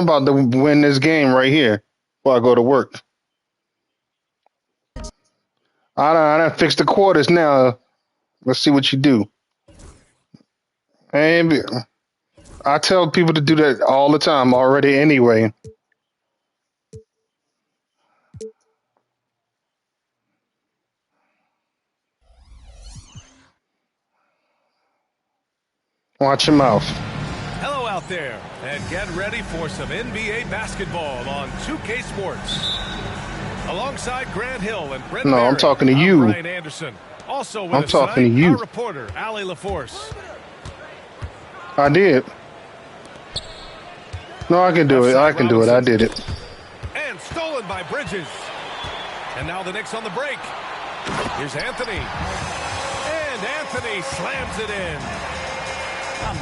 about to win this game right here before I go to work. I done fixed the quarters now. Let's see what you do. And I tell people to do that all the time already anyway. Watch your mouth. Hello out there, and get ready for some NBA basketball on 2K Sports. Alongside Grant Hill and Brent No, I'm talking to you. Brian Anderson. Also with I'm us talking to tonight, you. Our reporter, Allie LaForce. I did. No, I can do it. I can do it. I did it. And stolen by Bridges. And now the Knicks on the break. Here's Anthony. And Anthony slams it in.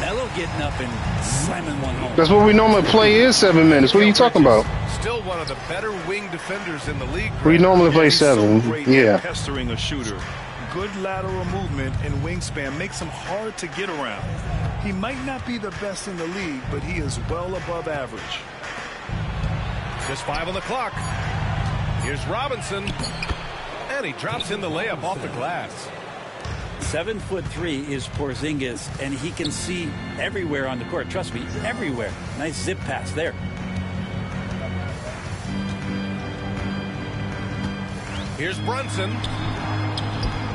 Melo getting up and slamming one home. That's what we normally play is 7 minutes. What are you talking about? Still one of the better wing defenders in the league. We normally play 7. So great Yeah. at pestering a shooter. Good lateral movement and wingspan makes him hard to get around. He might not be the best in the league, but he is well above average. Just 5 on the clock. Here's Robinson. And he drops in the layup off the glass. 7'3" is Porzingis, and he can see everywhere on the court. Trust me, everywhere. Nice zip pass there. Here's Brunson.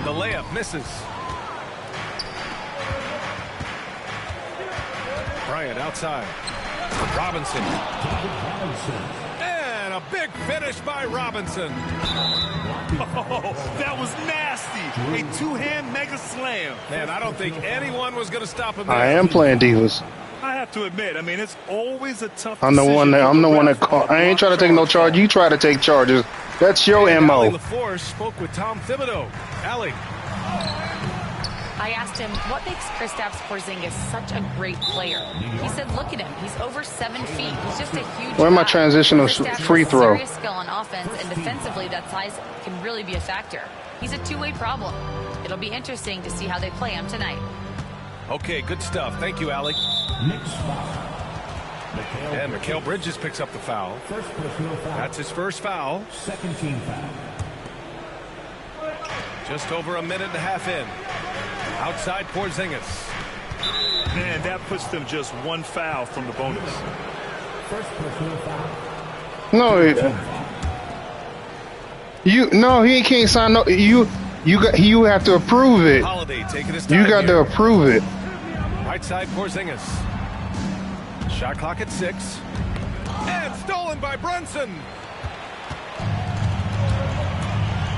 The layup misses. Bryant outside. Robinson. And a big finish by Robinson. Oh, that was nasty. A two-hand mega slam. Man, I don't think anyone was going to stop him there. I am playing divas. I have to admit, I mean, it's always a tough I'm the one that call. I ain't trying to take no charge. You try to take charges. That's your MO. Allie LaForce spoke with Tom Thibodeau. Allie. I asked him what makes Kristaps Porzingis such a great player. He said, look at him. He's over 7 feet. He's just a huge Where my guy. transitional Kristaps free has throw? Serious skill on offense, and defensively that size can really be a factor. He's a two-way problem. It'll be interesting to see how they play him tonight. Okay, good stuff. Thank you, Allie. And Mikal Bridges picks up the foul. That's his first foul. Second team foul. Just over a minute and a half in. Outside Porzingis. Man, that puts them just one foul from the bonus. First personal foul. No, he can't sign no. You have to approve it. Holiday taking his time. You got to approve it. Right side Porzingis. Shot clock at 6. And stolen by Brunson.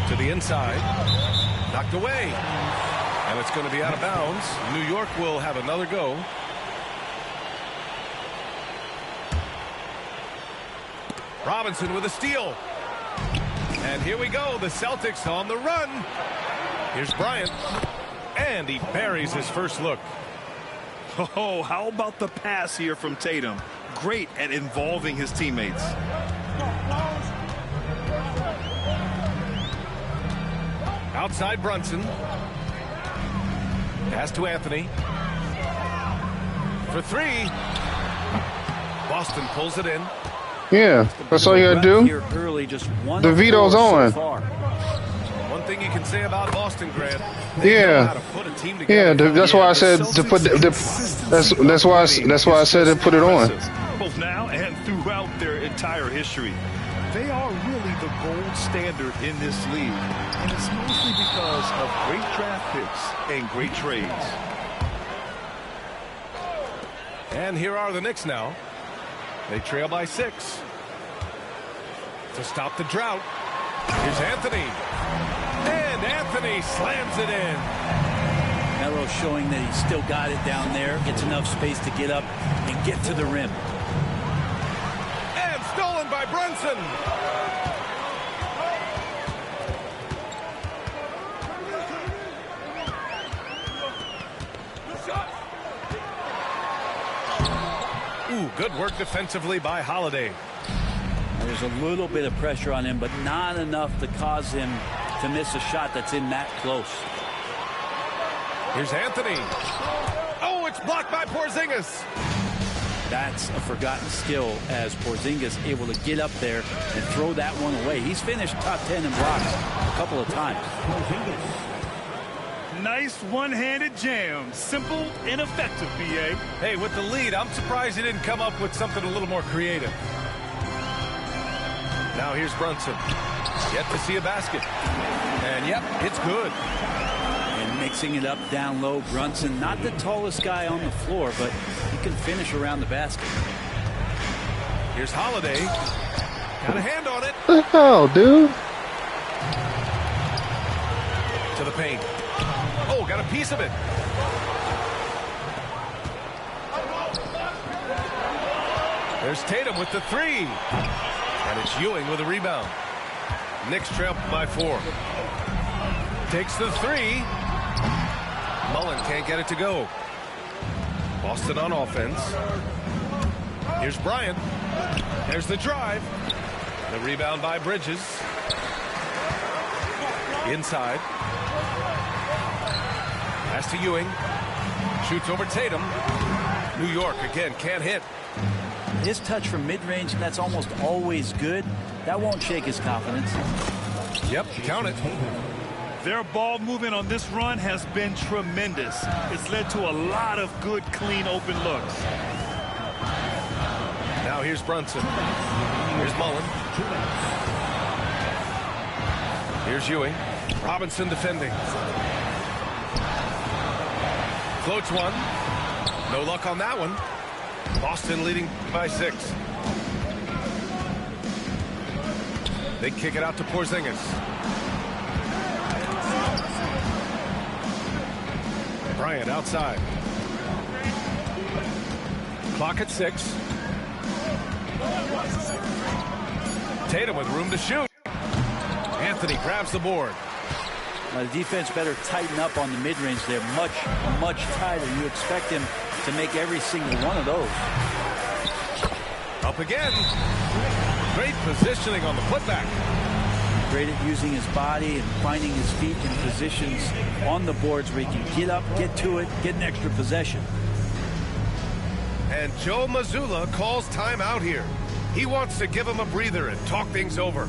To the inside. Knocked away. And it's going to be out of bounds. New York will have another go. Robinson with a steal. And here we go. The Celtics on the run. Here's Bryant. And he buries his first look. Oh, how about the pass here from Tatum? Great at involving his teammates. Outside Brunson. Pass to Anthony. For 3. Boston pulls it in. Yeah, that's all you gotta do. Early, just one The veto's on. One thing you can say about Boston, Grant. Yeah, that's why I said to put that's why I said to put it on. Both now and throughout their entire history, they are really the gold standard in this league, and it's mostly because of great draft picks and great trades. And here are the Knicks now. They trail by 6. To stop the drought, here's Anthony. And Anthony slams it in. Melo showing that he's still got it down there, gets enough space to get up and get to the rim. And stolen by Brunson. Ooh, good work defensively by Holiday. There's a little bit of pressure on him, but not enough to cause him to miss a shot that's in that close. Here's Anthony. Oh, it's blocked by Porzingis. That's a forgotten skill as Porzingis able to get up there and throw that one away. He's finished top 10 in blocks a couple of times. Nice one-handed jam. Simple and effective, B.A. Hey, with the lead, I'm surprised he didn't come up with something a little more creative. Now here's Brunson. Yet to see a basket. And yep, it's good. And mixing it up down low, Brunson, not the tallest guy on the floor, but he can finish around the basket. Here's Holiday. Got a hand on it. What the hell, dude? To the paint. Oh, got a piece of it. There's Tatum with the three. And it's Ewing with a rebound. Knicks trail by 4. Takes the three. Mullen can't get it to go. Boston on offense. Here's Bryant. There's the drive. The rebound by Bridges. Inside. Pass to Ewing. Shoots over Tatum. New York again can't hit. His touch from mid-range, and that's almost always good. That won't shake his confidence. Yep, count it. Their ball movement on this run has been tremendous. It's led to a lot of good, clean, open looks. Now here's Brunson. Here's Mullen. Here's Ewing. Robinson defending. Floats one. No luck on that one. Boston leading by 6. They kick it out to Porzingis. Bryant outside. Clock at 6. Tatum with room to shoot. Anthony grabs the board. The defense better tighten up on the mid-range. They're much, much tighter. You expect him to make every single one of those. Up again. Great positioning on the putback. Great at using his body and finding his feet in positions on the boards where he can get up, get to it, get an extra possession. And Joe Mazzulla calls timeout here. He wants to give him a breather and talk things over.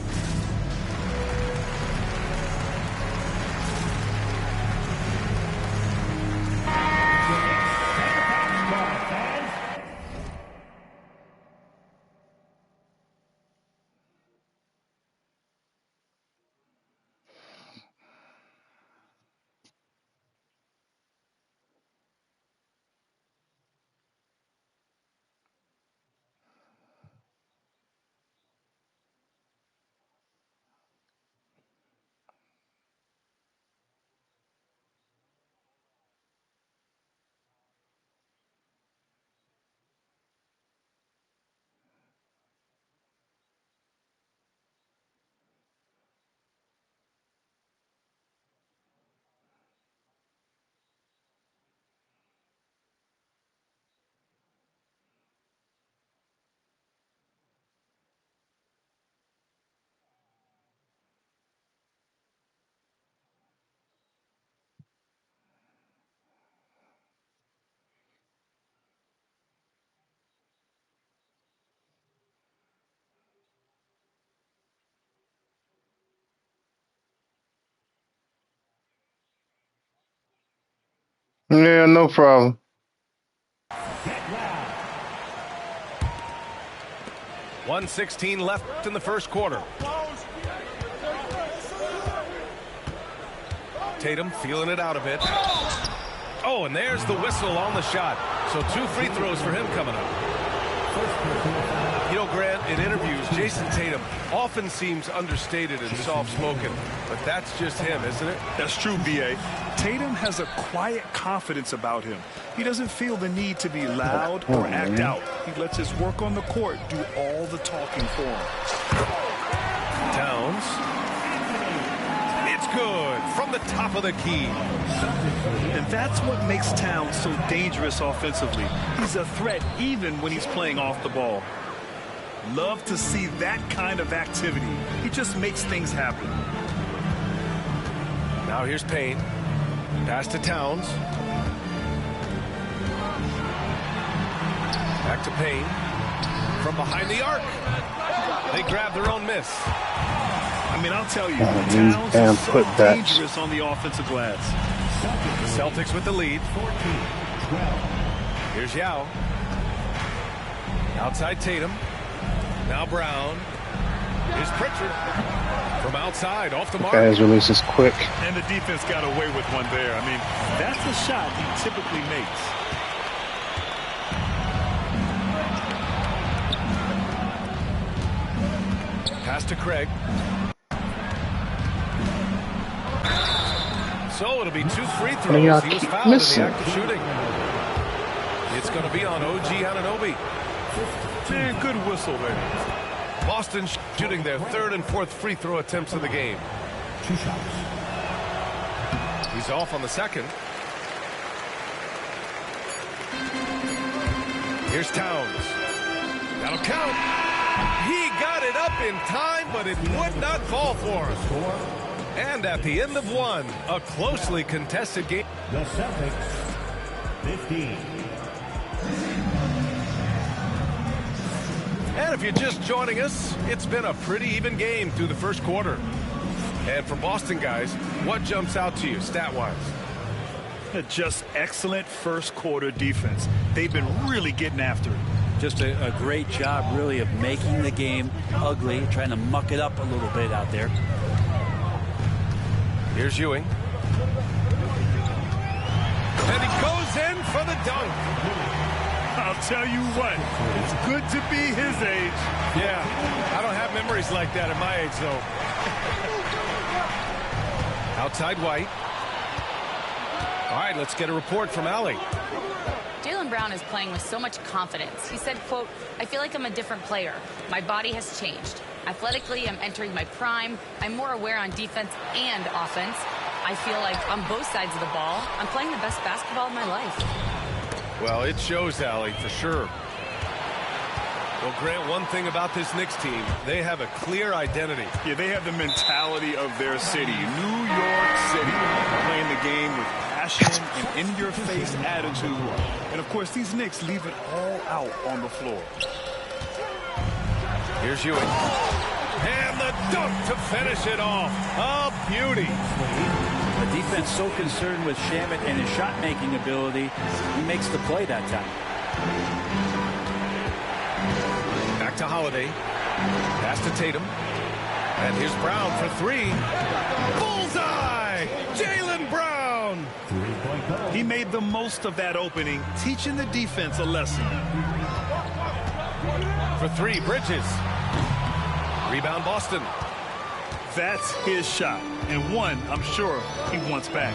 Yeah, no problem. Get loud. 1:16 left in the first quarter. Tatum feeling it out a bit. Oh, and there's the whistle on the shot. So 2 free throws for him coming up. You know, Grant, in interviews, Jason Tatum often seems understated and soft-spoken, but that's just him, isn't it? That's true, B.A. Tatum has a quiet confidence about him. He doesn't feel the need to be loud or act out. He lets his work on the court do all the talking for him. Towns. It's good from the top of the key. And that's what makes Towns so dangerous offensively. He's a threat even when he's playing off the ball. Love to see that kind of activity. He just makes things happen. Now here's Payne. Pass to Towns. Back to Payne. From behind the arc. They grab their own miss. I mean, I'll tell you, Towns is so dangerous on the offensive glass. The Celtics with the lead. Here's Yao. Outside Tatum. Now Brown. Here's Pritchard. From outside, off the mark. Guys releases quick. And the defense got away with one there. I mean, that's a shot he typically makes. Pass to Craig. So it'll be 2 free throws. He was fouled in the act of shooting. It's going to be on OG Anunoby. Man, good whistle there. Boston shooting their 3rd and 4th free throw attempts of the game. 2 shots. He's off on the 2nd. Here's Towns. That'll count. He got it up in time, but it would not fall for him. And at the end of 1, a closely contested game. The Celtics, 15. And if you're just joining us, it's been a pretty even game through the first quarter. And for Boston guys, what jumps out to you stat-wise? Just excellent first quarter defense. They've been really getting after it. Just a great job, really, of making the game ugly, trying to muck it up a little bit out there. Here's Ewing. And he goes in for the dunk. I'll tell you what, it's good to be his age. Yeah, I don't have memories like that at my age, though. Outside White. All right, let's get a report from Allie. Jaylen Brown is playing with so much confidence. He said, quote, "I feel like I'm a different player. My body has changed. Athletically, I'm entering my prime. I'm more aware on defense and offense. I feel like on both sides of the ball, I'm playing the best basketball of my life." Well, it shows, Allie, for sure. Well, Grant, one thing about this Knicks team, they have a clear identity. Yeah, they have the mentality of their city, New York City, playing the game with passion and in-your-face attitude. And, of course, these Knicks leave it all out on the floor. Here's Ewing. And the dunk to finish it off. A beauty. The defense so concerned with Shamet and his shot-making ability, he makes the play that time. Back to Holiday. Pass to Tatum. And here's Brown for 3. Bullseye! Jaylen Brown! He made the most of that opening, teaching the defense a lesson. For 3, Bridges. Rebound Boston. That's his shot, and one I'm sure he wants back.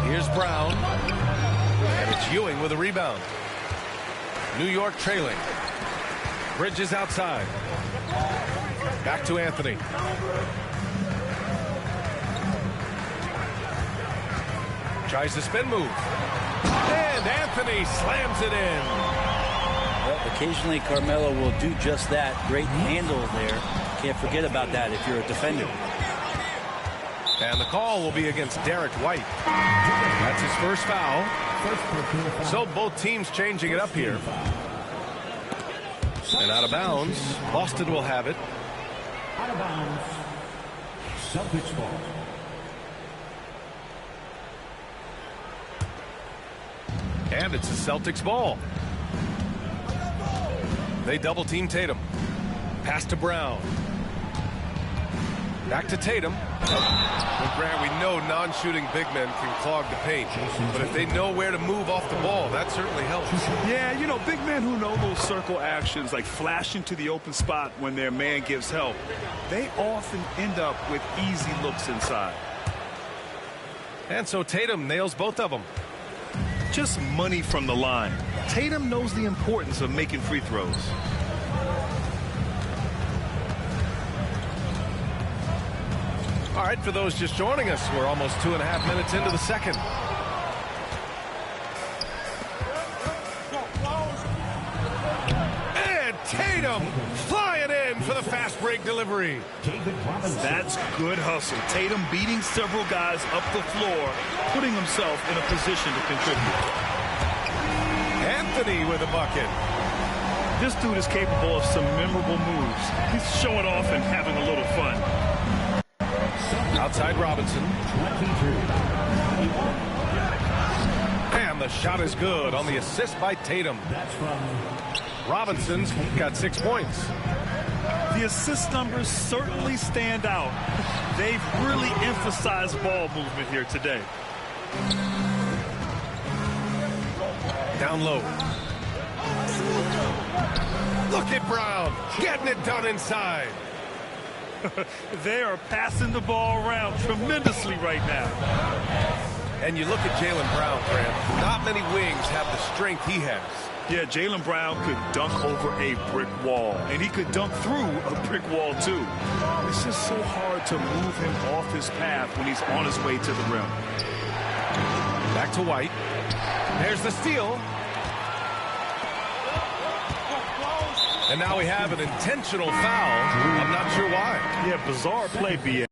Here's Brown. And it's Ewing with a rebound. New York trailing. Bridges outside. Back to Anthony. Tries the spin move. And Anthony slams it in. Well, occasionally Carmelo will do just that. Great handle there. Can't forget about that if you're a defender. And the call will be against Derek White. That's his first foul. So both teams changing it up here. And out of bounds. Boston will have it. Out of bounds. Celtics ball. And it's the Celtics ball. They double team Tatum. Pass to Brown. Back to Tatum. Well, Grant, we know non-shooting big men can clog the paint. But if they know where to move off the ball, that certainly helps. Yeah, you know, big men who know those circle actions, like flashing to the open spot when their man gives help, they often end up with easy looks inside. And so Tatum nails both of them. Just money from the line. Tatum knows the importance of making free throws. All right, for those just joining us, we're almost 2.5 minutes into the second. And Tatum flying in for the fast break delivery. That's good hustle. Tatum beating several guys up the floor, putting himself in a position to contribute. Anthony with a bucket. This dude is capable of some memorable moves. He's showing off and having a little fun. Outside Robinson. And the shot is good on the assist by Tatum. Robinson's got 6 points. The assist numbers certainly stand out. They've really emphasized ball movement here today. Down low. Look at Brown getting it done inside. They are passing the ball around tremendously right now. And you look at Jaylen Brown, Grant. Not many wings have the strength he has. Yeah, Jaylen Brown could dunk over a brick wall, and he could dunk through a brick wall, too. It's just so hard to move him off his path when he's on his way to the rim. Back to White. There's the steal. And now we have an intentional foul. I'm not sure why. Yeah, bizarre play, B.A.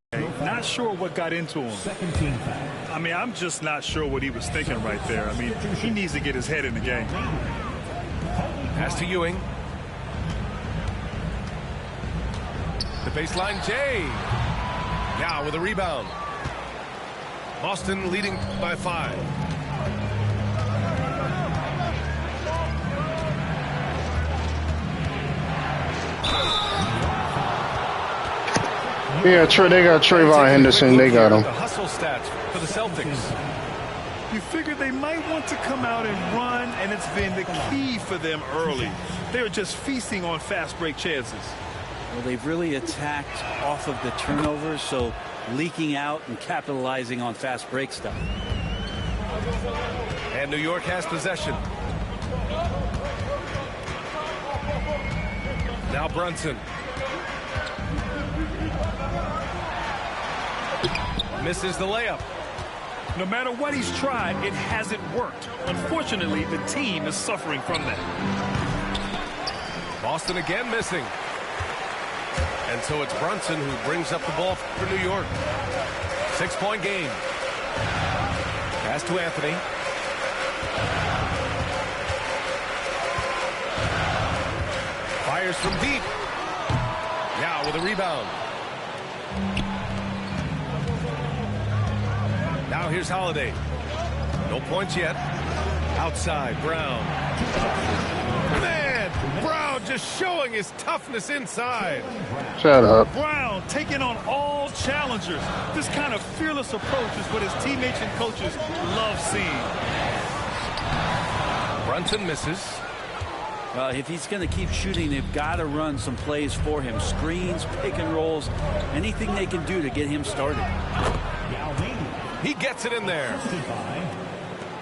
Not sure what got into him. Second team foul. I mean, I'm just not sure what he was thinking right there. I mean, he needs to get his head in the game. Pass to Ewing. The baseline, Jay. Now with a rebound. Boston leading by 5. Yeah, they got Trayvon Henderson. They got him. The hustle stats for the Celtics. You figured they might want to come out and run, and it's been the key for them early. They're just feasting on fast break chances. Well, they've really attacked off of the turnovers, so leaking out and capitalizing on fast break stuff. And New York has possession. Now Brunson. Misses the layup. No matter what he's tried, it hasn't worked. Unfortunately, the team is suffering from that. Boston again missing. And so it's Brunson who brings up the ball for New York. 6-point game. Pass to Anthony. Fires from deep. Now with a rebound. Now here's Holiday. No points yet. Outside, Brown. Man, Brown just showing his toughness inside. Shut up. Brown taking on all challengers. This kind of fearless approach is what his teammates and coaches love seeing. Brunson misses. If he's going to keep shooting, they've got to run some plays for him. Screens, pick and rolls, anything they can do to get him started. He gets it in there.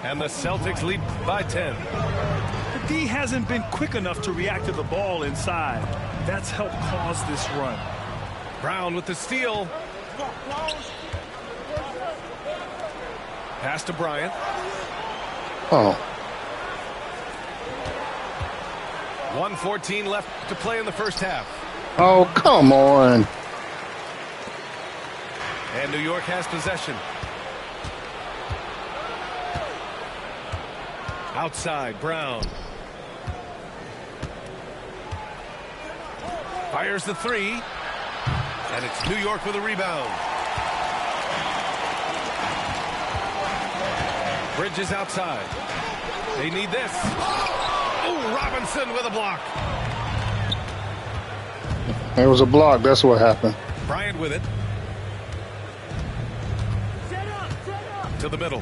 And the Celtics lead by 10. The D hasn't been quick enough to react to the ball inside. That's helped cause this run. Brown with the steal. Pass to Bryant. Oh. 1:14 left to play in the first half. Oh, come on. And New York has possession. Outside, Brown. Fires the three. And it's New York with a rebound. Bridges outside. They need this. Oh, Robinson with a block. It was a block. That's what happened. Bryant with it. To the middle.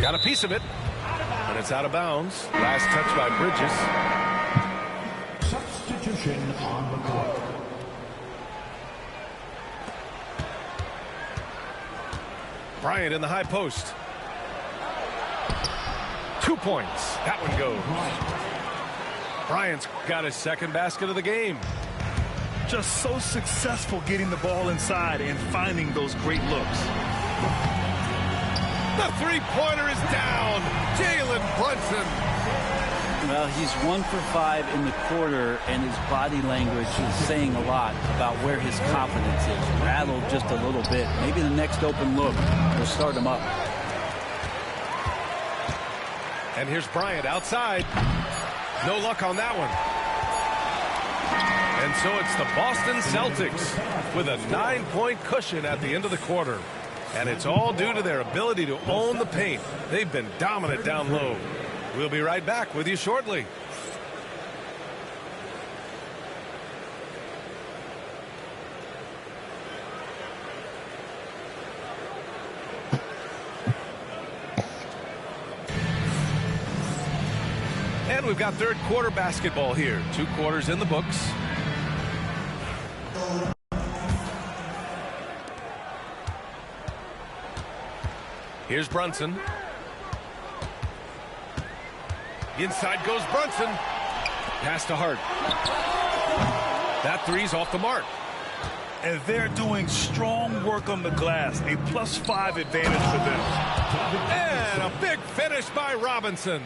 Got a piece of it. And it's out of bounds. Last touch by Bridges. Substitution on the court. Bryant in the high post. 2 points. That one goes. Bryant's got his second basket of the game. Just so successful getting the ball inside and finding those great looks. The three-pointer is down. Jalen Brunson. Well, he's 1 for 5 in the quarter, and his body language is saying a lot about where his confidence is. Rattled just a little bit. Maybe the next open look will start him up. And here's Bryant outside. No luck on that one. And so it's the Boston Celtics with a 9-point cushion at the end of the quarter. And it's all due to their ability to own the paint. They've been dominant down low. We'll be right back with you shortly. And we've got third quarter basketball here. 2 quarters in the books. Here's Brunson. Inside goes Brunson. Pass to Hart. That three's off the mark. And they're doing strong work on the glass. A +5 advantage for them. And a big finish by Robinson.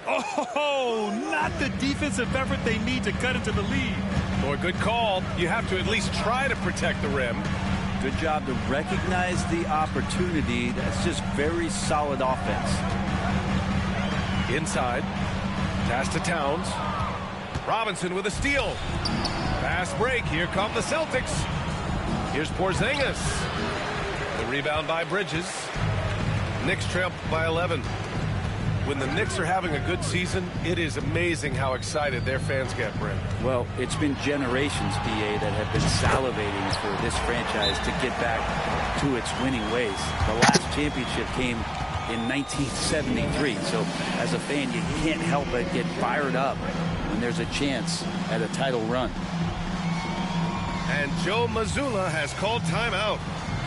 Oh, not the defensive effort they need to cut into the lead. Boy, good call. You have to at least try to protect the rim. Good job to recognize the opportunity. That's just very solid offense. Inside. Pass to Towns. Robinson with a steal. Fast break. Here come the Celtics. Here's Porzingis. The rebound by Bridges. Knicks trail by 11. When the Knicks are having a good season, it is amazing how excited their fans get, Brent. Well, it's been generations, BA, that have been salivating for this franchise to get back to its winning ways. The last championship came in 1973. So as a fan, you can't help but get fired up when there's a chance at a title run. And Joe Mazzulla has called timeout.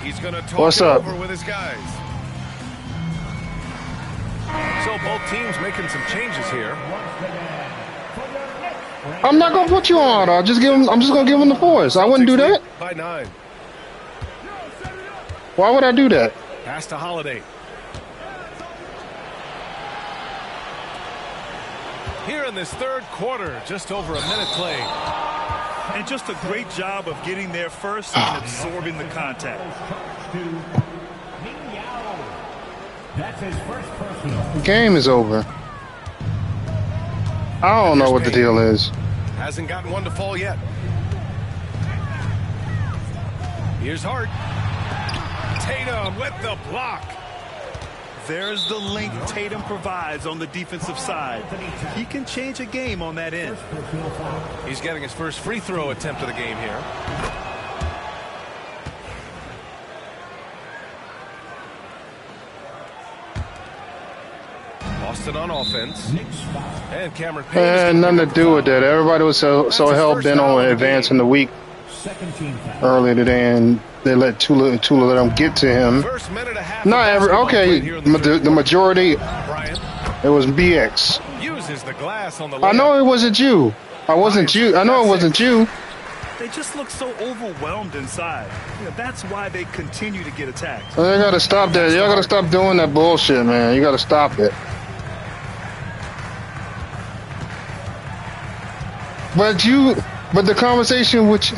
He's going to talk What's it up? over with his guys. So both teams making some changes here. I'm not gonna put you on. I'm just gonna give him the force. I wouldn't do that. By 9. Why would I do that? Pass to Holiday. Here in this third quarter, just over a minute played. And just a great job of getting there first and absorbing the contact. That's his first personal. The game is over. I don't know what the deal is. Hasn't gotten one to fall yet. Here's Hart. Tatum with the block. There's the link Tatum provides on the defensive side. He can change a game on that end. He's getting his first free throw attempt of the game here. Boston on offense. And Cameron Payne. Had nothing to do with that. Everybody was so hell bent on advancing the week earlier today, and they let Tula let them get to him. First minute and a half. Not every. Okay, the majority. Bryant It was BX. uses the glass on the I know it wasn't you. I wasn't you. I know it wasn't you. They just look so overwhelmed inside. That's why they continue to get attacked. You gotta stop that. Y'all gotta stop doing that bullshit, man. You gotta stop it. But the conversation with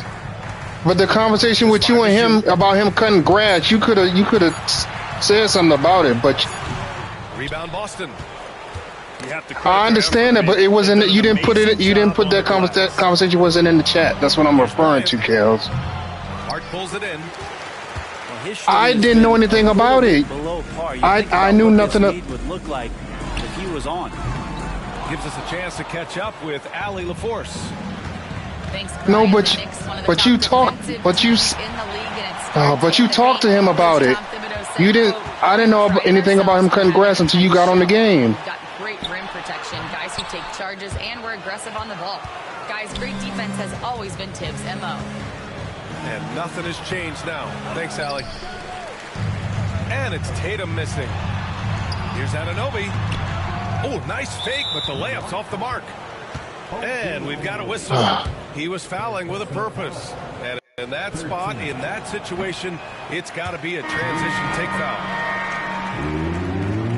you and him about him cutting grass, you could have said something about it. But rebound Boston. You have to I understand that, but it wasn't. You didn't put it. You didn't put that conversation wasn't in the chat. That's what I'm referring to, Kels. Hart pulls it in. I didn't know anything about it. I knew nothing. Would look like if he was on. Gives us a chance to catch up with Allie LaForce. Thanks, No, Brian. but The Knicks, one of the but top you talked, defensive but you, teams in the league, and it but starts you with the talked to him paint. about it. Tom Thibodeau said, You didn't. quote, I didn't know anything about him cutting grass until you got on the game. We've got great rim protection, guys who take charges, and we're aggressive on the ball. Guys, great defense has always been Tibbs' MO. And nothing has changed now. Thanks, Allie. And it's Tatum missing. Here's Anunoby. Oh, nice fake, but the layup's off the mark. And we've got a whistle. He was fouling with a purpose. And in that spot, in that situation, it's got to be a transition take foul.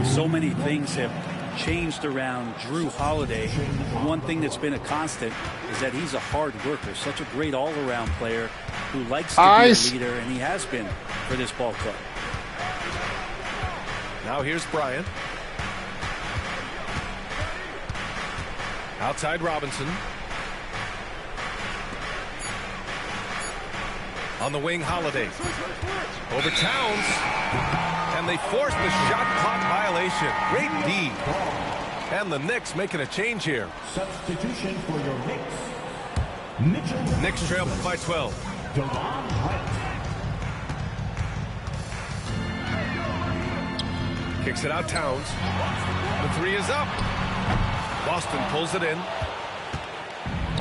So many things have changed around Drew Holiday. One thing that's been a constant is that he's a hard worker, such a great all-around player who likes to be a leader, and he has been for this ball club. Now here's Bryant. Outside Robinson. On the wing, Holiday. Over Towns. And they force the shot clock violation. Great D. And the Knicks making a change here. Substitution for your Knicks. Mitchell. Knicks trail by 12. Delon Wright. Kicks it out, Towns. The three is up. Boston pulls it in.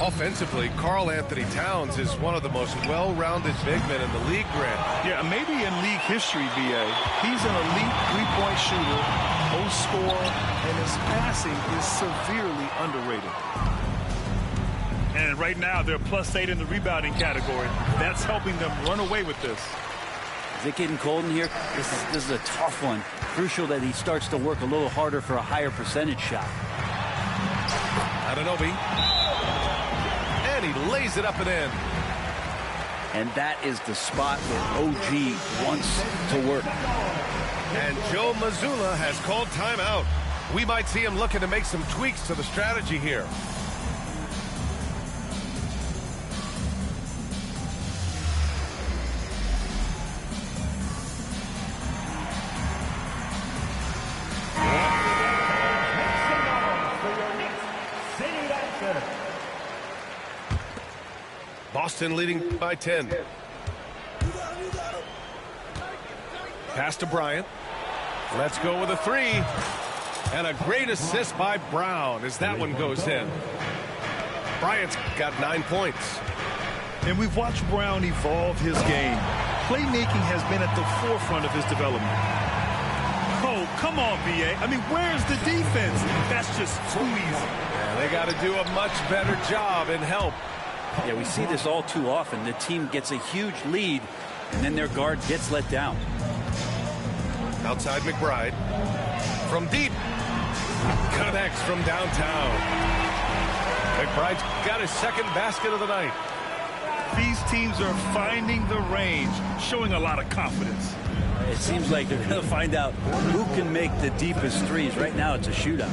Offensively, Karl Anthony Towns is one of the most well-rounded big men in the league, Grant. Yeah, maybe in league history, BA. He's an elite three-point shooter, most scorer, and his passing is severely underrated. And right now, they're +8 in the rebounding category. That's helping them run away with this. Is it getting cold in here? This is a tough one. Crucial that he starts to work a little harder for a higher percentage shot. Anunoby. And he lays it up and in. And that is the spot where OG wants to work. And Joe Mazzulla has called timeout. We might see him looking to make some tweaks to the strategy here. Boston leading by 10. Pass to Bryant. Let's go with a three. And a great assist by Brown as that one goes in. Bryant's got 9 points. And we've watched Brown evolve his game. Playmaking has been at the forefront of his development. Oh, come on, BA. I mean, where's the defense? That's just too easy. And they got to do a much better job in help. Yeah, we see this all too often. The team gets a huge lead, and then their guard gets let down. Outside McBride. From deep. Connects from downtown. McBride's got his second basket of the night. These teams are finding the range, showing a lot of confidence. It seems like they're going to find out who can make the deepest threes. Right now, it's a shootout.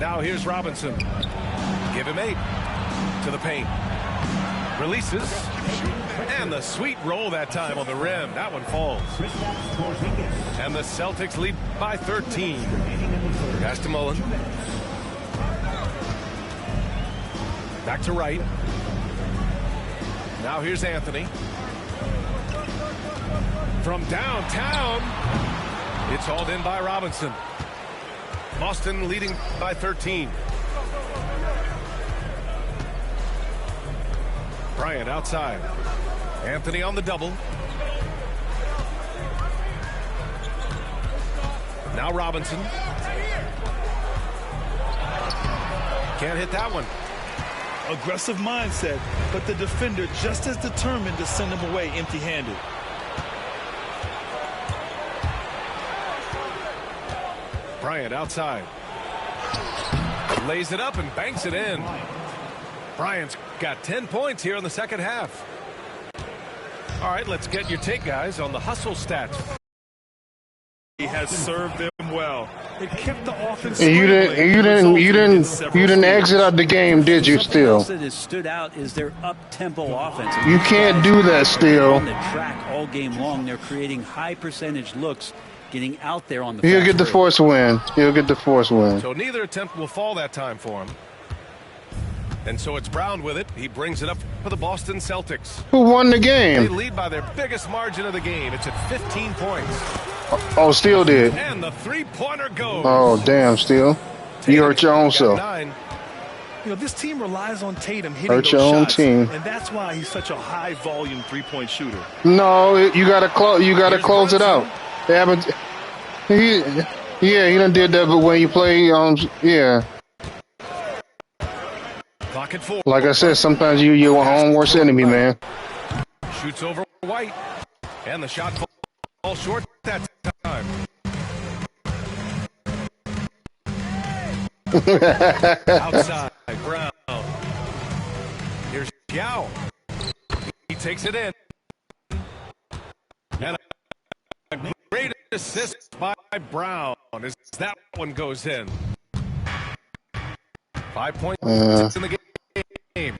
Now here's Robinson. Give him 8 to the paint. Releases. And the sweet roll that time on the rim. That one falls. And the Celtics lead by 13. Pass to Mullen. Back to Wright. Now here's Anthony. From downtown. It's hauled in by Robinson. Boston leading by 13. Bryant outside. Anthony on the double. Now Robinson. Can't hit that one. Aggressive mindset, but the defender just as determined to send him away empty-handed. Bryant outside. Lays it up and banks it in. Bryant's got 10 points here in the second half. All right, let's get your take, guys, on the hustle stats. He has served them well. It kept the offense. And you didn't exit out the game, did you? Still, Something else that has stood out is their up-tempo offense. you can't do that. Still, On the track all game long, they're creating high-percentage looks, getting out there on the. he'll fast get the break. force win. He'll get the force win. So neither attempt will fall that time for him. And so it's Brown with it. He brings it up for the Boston Celtics. Who won the They game? lead by their biggest margin of the game. It's at 15 points. Oh, Steele did. And the three-pointer goes. Oh, damn, Steele. You hurt your own self. 9. You know, this team relies on Tatum hitting Hurt those your own shots, team. and that's why he's such a high-volume three-point shooter. No, you gotta close. You gotta close it out. They haven't. He done did that, but when you play, yeah. Clock at 4. Like I said, sometimes you're your own worst enemy, man. Shoots over White. And the shot falls short that time. Outside, Brown. Here's Yao. He takes it in. And a great assist by Brown as that one goes in. 5 points in the game.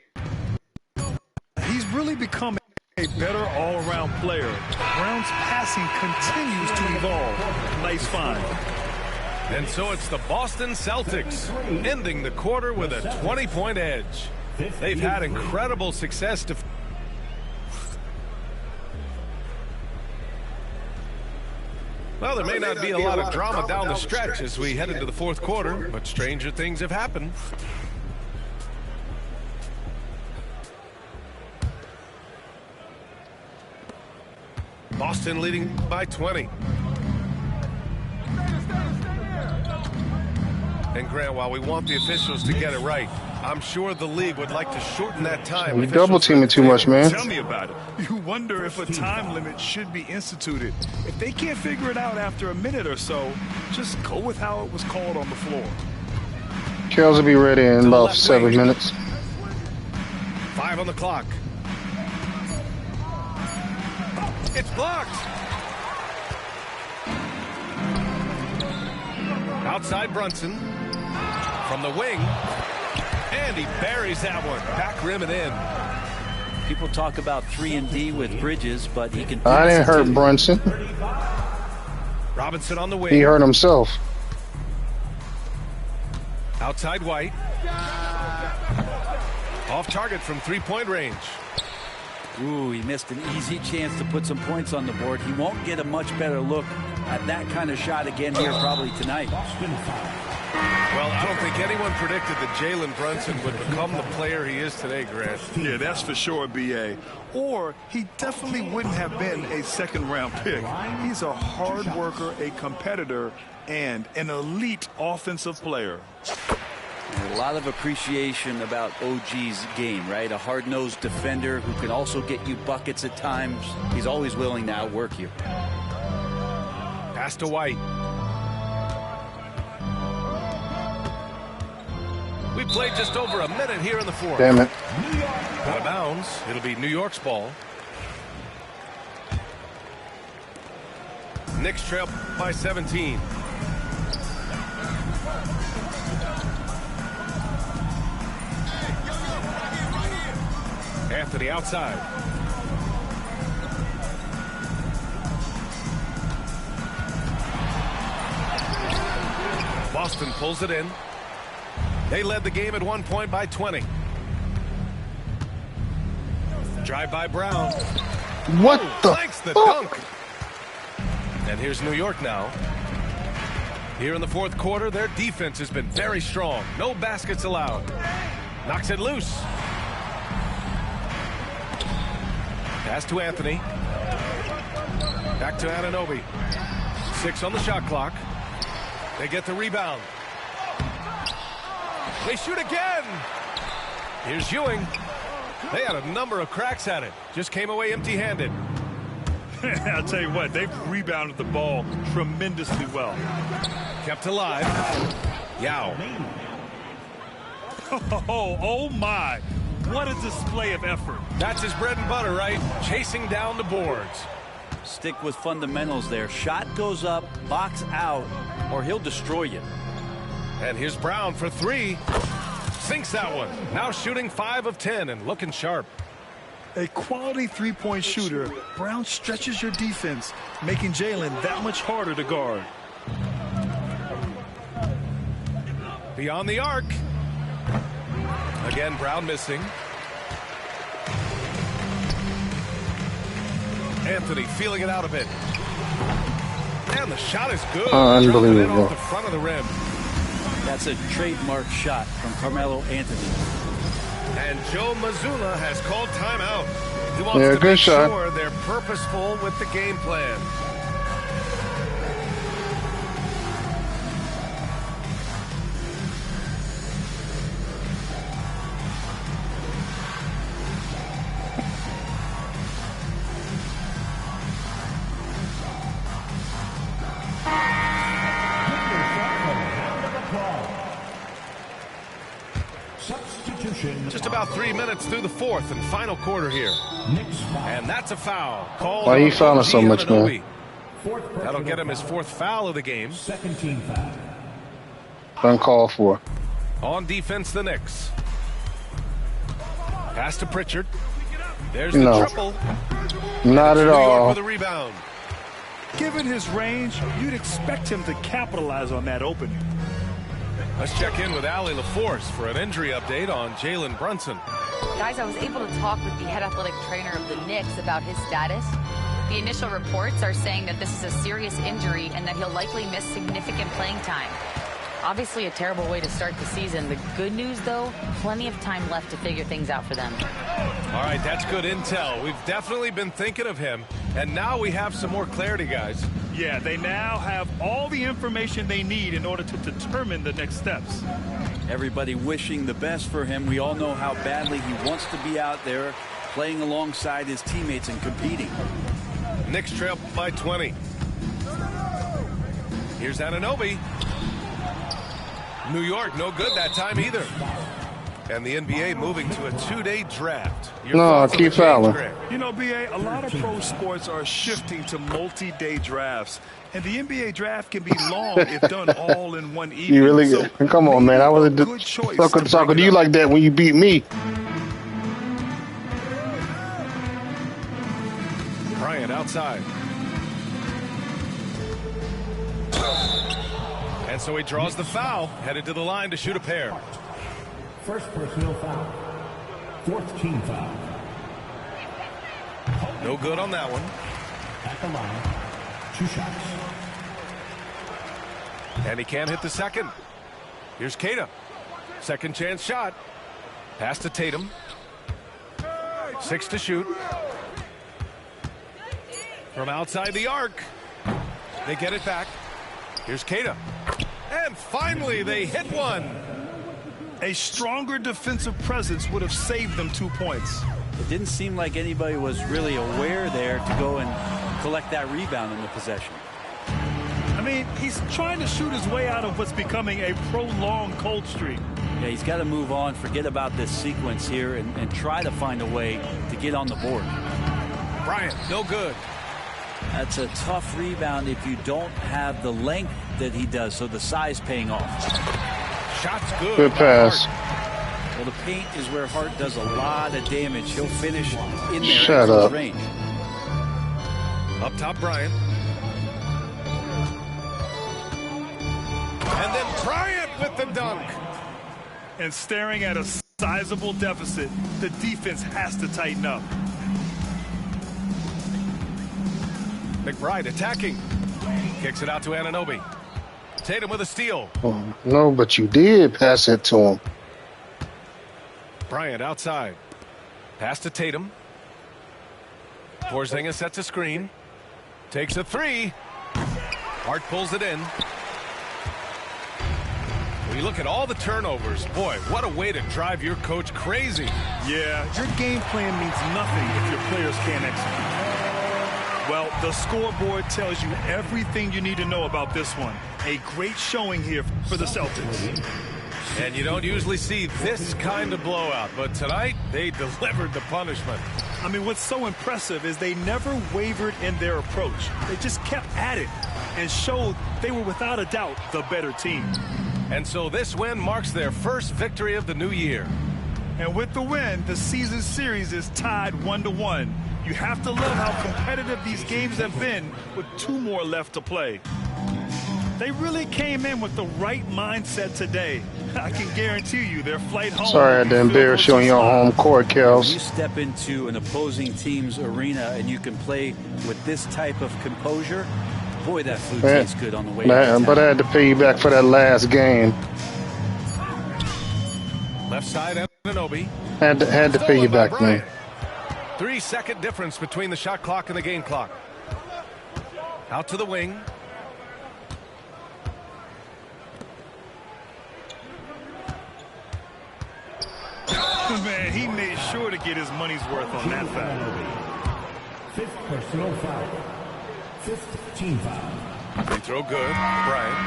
He's really become a better all-around player. Brown's passing continues to evolve. Nice find. And so it's the Boston Celtics ending the quarter with a 20-point edge. They've had incredible success. Well, there may not be a lot of drama down the stretch as we head into the fourth quarter, but stranger things have happened. Boston leading by 20. And Grant, while we want the officials to get it right, I'm sure the league would like to shorten that time. You double teaming too much, man. Tell me about it. You wonder if a time limit should be instituted. If they can't figure it out after a minute or so, just go with how it was called on the floor. Kells will be ready in about 7 minutes. 5 on the clock. It's blocked. Outside Brunson. From the wing. And he buries that one. Back rim and in. People talk about 3-and-D with Bridges, but he can... I didn't hurt Brunson. Robinson on the wing. He hurt himself. Outside White. Off target from three-point range. Ooh, he missed an easy chance to put some points on the board. He won't get a much better look at that kind of shot again here probably tonight. Well, I don't think anyone predicted that Jalen Brunson would become the player he is today, Grant. Yeah, that's for sure, B.A. Or he definitely wouldn't have been a second-round pick. He's a hard worker, a competitor, and an elite offensive player. A lot of appreciation about OG's game, right? A hard-nosed defender who can also get you buckets at times. He's always willing to outwork you. Pass to White. We played just over a minute here in the fourth. Damn it. Out of bounds. It'll be New York's ball. Knicks trail by 17. Anthony outside. Boston pulls it in. They led the game at 1 point by 20. Drive by Brown. What the Thanks the fuck? dunk. And here's New York now. Here in the fourth quarter, their defense has been very strong. No baskets allowed. Knocks it loose. Pass to Anthony. Back to Anunoby. 6 on the shot clock. They get the rebound. They shoot again. Here's Ewing. They had a number of cracks at it. Just came away empty-handed. I'll tell you what, they've rebounded the ball tremendously well. Kept alive. Yao. Oh my. What a display of effort. That's his bread and butter, right? Chasing down the boards. Stick with fundamentals there. Shot goes up, box out, or he'll destroy you. And here's Brown for 3. Sinks that one. Now shooting 5 of 10 and looking sharp. A quality three-point shooter, Brown stretches your defense, making Jalen that much harder to guard. Beyond the arc. Again, Brown missing. Anthony feeling it out a bit. And the shot is good. Unbelievable. Off the front of the rim. That's a trademark shot from Carmelo Anthony. And Joe Mazzulla has called timeout. He wants Yeah, to good make shot. sure they're purposeful with the game plan. Just about 3 minutes through the fourth and final quarter here. And that's a foul. Called Why you on fouling so OG much, man? Anunoby. That'll get him his 4th foul of the game. Second team foul. Uncalled for. On defense, the Knicks. Pass to Pritchard. There's No. the triple. Not at New York all. with a rebound. Given his range, you'd expect him to capitalize on that opening. Let's check in with Allie LaForce for an injury update on Jalen Brunson. Guys, I was able to talk with the head athletic trainer of the Knicks about his status. The initial reports are saying that this is a serious injury and that he'll likely miss significant playing time. Obviously a terrible way to start the season. The good news, though, plenty of time left to figure things out for them. All right, that's good intel. We've definitely been thinking of him, and now we have some more clarity, guys. Yeah, they now have all the information they need in order to determine the next steps. Everybody wishing the best for him. We all know how badly he wants to be out there playing alongside his teammates and competing. Knicks trail by 20. Here's Anunoby. New York, no good that time either. And the NBA moving to a 2-day draft. Your No, thoughts on keep the change, fouling. Greg? You know, BA, a lot of pro sports are shifting to multi-day drafts. And the NBA draft can be long if done all in one evening. You really So come on, man. I was good choice talking to to break it you up. like that when you beat me. Bryant outside. And so he draws the foul, headed to the line to shoot a pair. First personal foul. Fourth team foul. No good on that one. At the line. 2 shots. And he can't hit the second. Here's Keita. Second chance shot. Pass to Tatum. 6 to shoot. From outside the arc. They get it back. Here's Keita. And finally they hit one. A stronger defensive presence would have saved them 2 points. It didn't seem like anybody was really aware there to go and collect that rebound in the possession. I mean, he's trying to shoot his way out of what's becoming a prolonged cold streak. Yeah, he's got to move on, forget about this sequence here, and try to find a way to get on the board. Bryant, no good. That's a tough rebound if you don't have the length that he does, so the size paying off. Shot's good. Good pass. Well, the paint is where Hart does a lot of damage. He'll finish in there Shut at close up. range. Up top, Bryant. And then Bryant with the dunk. And staring at a sizable deficit, the defense has to tighten up. McBride attacking. Kicks it out to Anunoby. Tatum with a steal. Oh, no, but you did pass it to him. Bryant outside. Pass to Tatum. Porzingis sets a screen. Takes a 3. Hart pulls it in. When you look at all the turnovers, boy, what a way to drive your coach crazy. Yeah, your game plan means nothing if your players can't execute. Well, the scoreboard tells you everything you need to know about this one. A great showing here for the Celtics. And you don't usually see this kind of blowout, but tonight they delivered the punishment. I mean, what's so impressive is they never wavered in their approach. They just kept at it and showed they were without a doubt the better team. And so this win marks their first victory of the new year. And with the win, the season series is tied 1-1. You have to love how competitive these games have been with 2 more left to play. They really came in with the right mindset today. I can guarantee you their flight home. Sorry I had to embarrass you on your home court, You Kels. step into an opposing team's arena and you can play with this type of composure. Boy, that food Man, tastes good on the way. Man, but I had to pay you back for that last game. Left side, Anunoby. Had to pay you Stolen by back, man. Bryant. 3-second difference between the shot clock and the game clock. Out to the wing. Man, he made sure to get his money's worth on that foul. Fifth personal foul. Fifth team foul. Free throw good. Bryant.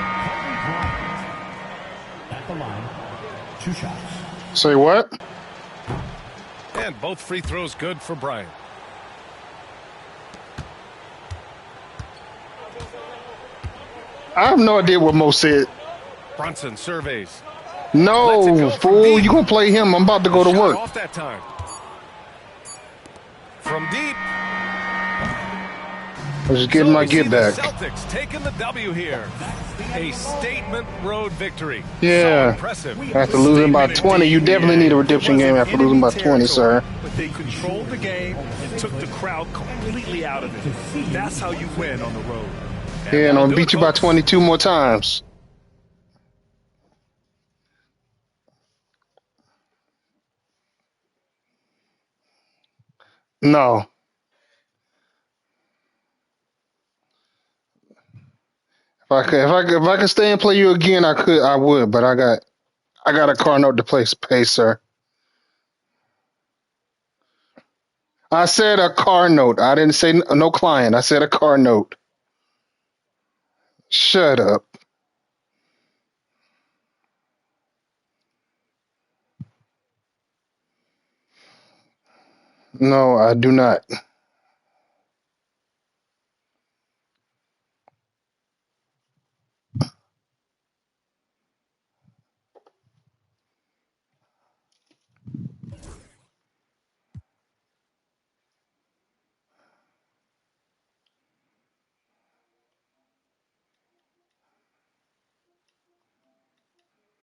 At the line. 2 shots. Say what? And both free throws good for Bryant. I have no idea what Mo said. Brunson surveys. No, fool. You gonna play him. I'm about to go to work. Off that time. From deep. I'm just getting my get back. Celtics taking the W here. A statement road victory. Yeah. So impressive. After losing by 20, you definitely need a redemption game after losing by 20, sir. But they controlled the game and took the crowd completely out of it. That's how you win on the road. Yeah, and I'm gonna beat you by 22 more times. No. If I could stay and play you again, I would, but I got a car note to pay, sir. I said a car note. I didn't say no client. I said a car note. Shut up. No, I do not.